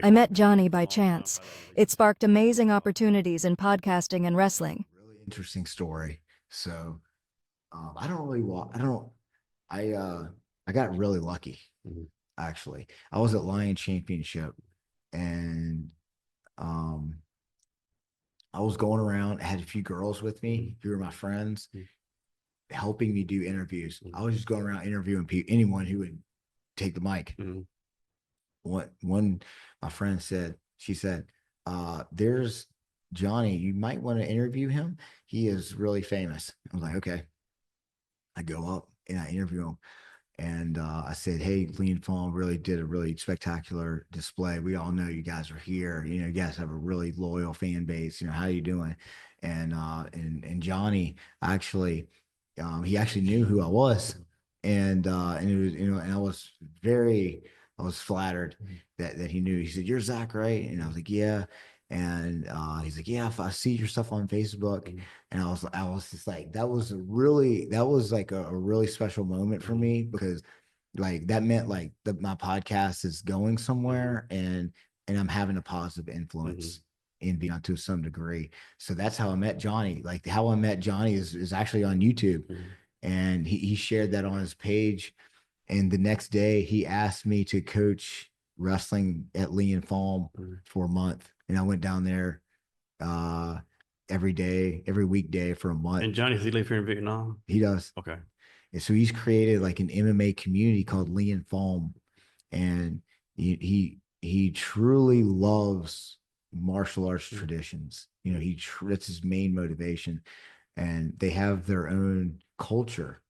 I met Johnny by chance. It sparked amazing opportunities in podcasting and wrestling. Really interesting story. So I don't really want. I don't. I got really lucky. Actually, I was at Lion Championship, and um I was going around. I had a few girls with me who were my friends, helping me do interviews. I was just going around interviewing anyone who would take the mic. One my friend said, she said, there's Johnny, you might want to interview him. He is really famous. I was like, okay. I go up and I interview him. And I said, hey, Lean Fawn really did a really spectacular display. We all know you guys are here. You know, you guys have a really loyal fan base. You know, how you doing? And Johnny actually, he actually knew who I was, and it was, you know, and I was flattered that he knew. He said, "You're Zach, right?" And I was like, "Yeah." And he's like, "Yeah, if I see your stuff on Facebook." And I was just like, that was like a really special moment for me, because like that meant like my podcast is going somewhere, and I'm having a positive influence in beyond to some degree. So that's how I met Johnny. Like how I met Johnny is actually on YouTube. And he shared that on his page. And the next day he asked me to coach wrestling at Lee and Falm for a month. And I went down there uh every day, every weekday for a month. And Johnny, does he live here in Vietnam? He does. Okay. And so he's created like an MMA community called Lee and Falm. And he truly loves martial arts traditions. You know, that's his main motivation. And they have their own culture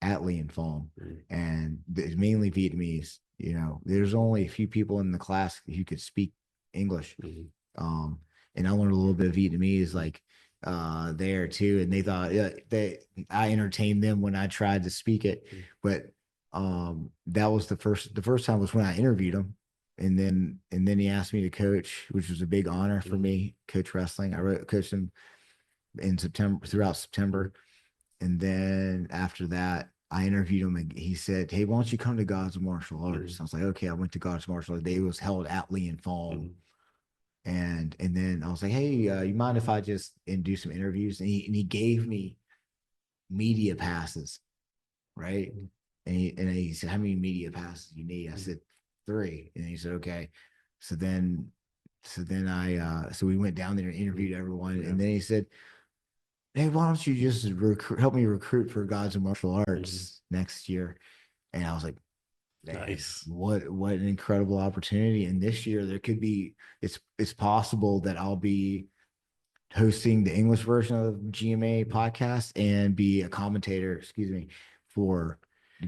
at Lee and Falm. And it's mainly Vietnamese. You know, there's only a few people in the class who could speak English. And I learned a little bit of Vietnamese, like there too. And they thought I entertained them when I tried to speak it. But that was the first time was when I interviewed him. And then he asked me to coach, which was a big honor for me, coach wrestling. Coached him in September, throughout September. And then after that, I interviewed him, and he said, "Hey, why don't you come to Gods of Martial Arts?" I was like, "Okay." I went to Gods of Martial Arts. They was held at Lee and Falm. And then I was like, "Hey, you mind if I just do some interviews?" And he gave me media passes, right? And he said, "How many media passes do you need?" I said, "3." And he said, "Okay." So then so we went down there and interviewed everyone. And then he said, "Hey, why don't you just help me recruit for Gods of Martial Arts next year?" And I was like, Nice. What an incredible opportunity. And this year there could be, it's possible that I'll be hosting the English version of GMA podcast and be a commentator, excuse me, for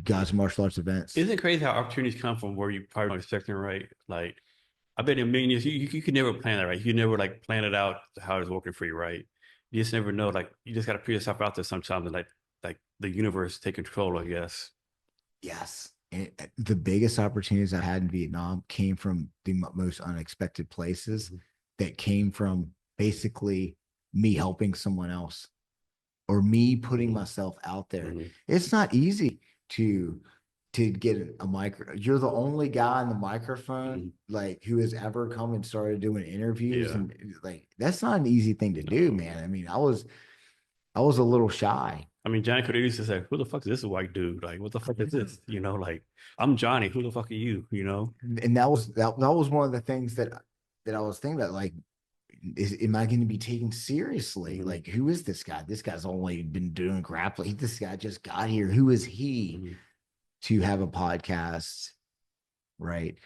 God's martial arts events. Isn't it crazy how opportunities come from where you probably don't expect them, right? Like, I bet in a million years, you could never plan that, right? You never like plan it out how it's working for you, right? You just never know. Like, you just got to put yourself out there sometimes and like the universe take control, I guess. Yes. And the biggest opportunities I had in Vietnam came from the most unexpected places, that came from basically me helping someone else, or me putting myself out there. It's not easy to get a micro. You're the only guy in the microphone, like, who has ever come and started doing interviews. Yeah. And like, that's not an easy thing to do, man. I mean, I was a little shy. I mean, Johnny could have used to say, "Who the fuck is this white dude? Like, what the fuck is this?" You know, like, I'm Johnny. Who the fuck are you? You know? And that was one of the things that I was thinking about, like, am I going to be taken seriously? Like, who is this guy? This guy's only been doing grappling. This guy just got here. Who is he to have a podcast? Right.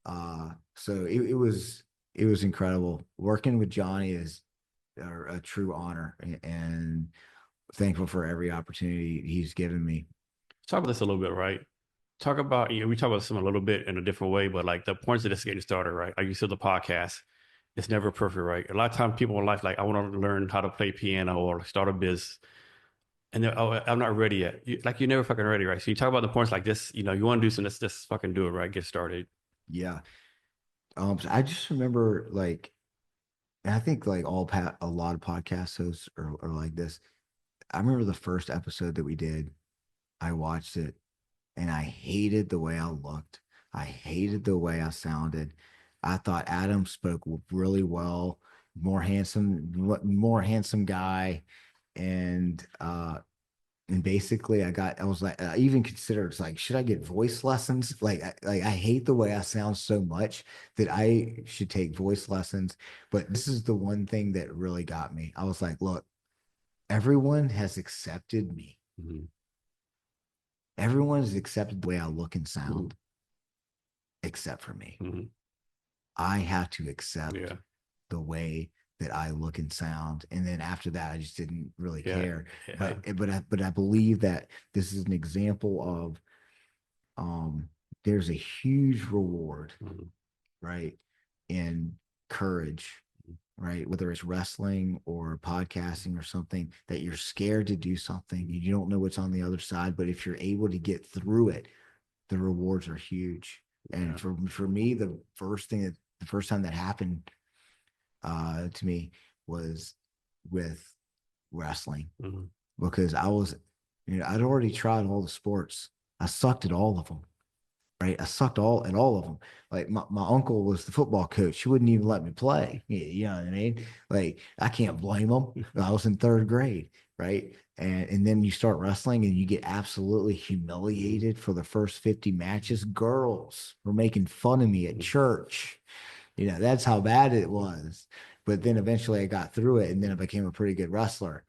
So it was incredible. Working with Johnny is a true honor, and thankful for every opportunity he's given me. Talk about this a little bit, right? Talk about, we talk about this a little bit in a different way, but like the points of this getting started, right? Like you said, the podcast, it's never perfect, right? A lot of times people in life, like, I want to learn how to play piano or start a business. And they're, "Oh, I'm not ready yet." You're never fucking ready, right? So you talk about the points like this, you want to do something, let's just fucking do it, right? Get started. Yeah. So I just remember, like, and I think like a lot of podcast hosts are like this. I remember the first episode that we did. I watched it, and I hated the way I looked. I hated the way I sounded. I thought Adam spoke really well, more handsome guy. And basically I was like, I even considered, it's like, should I get voice lessons? I hate the way I sound so much that I should take voice lessons. But this is the one thing that really got me. I was like, look, everyone has accepted me. Mhm. Everyone has accepted the way I look and sound, except for me. Mhm. I have to accept Yeah. the way that I look and sound. And then after that, I just didn't really Yeah. care. Yeah. But I believe that this is an example of there's a huge reward, Mhm. right, in courage, right? Whether it's wrestling or podcasting or something, that you're scared to do something, you don't know what's on the other side, but if you're able to get through it, the rewards are huge. And Yeah. for me, the first time that happened to me was with wrestling, Mhm. because I'd already tried all the sports. I sucked at all of them. Right. I sucked at all of them. Like my uncle was the football coach. He wouldn't even let me play. You know what I mean? Like, I can't blame him. I was in third grade. Right. And then you start wrestling and you get absolutely humiliated for the first 50 matches. Girls were making fun of me at church. That's how bad it was. But then eventually I got through it, and then I became a pretty good wrestler.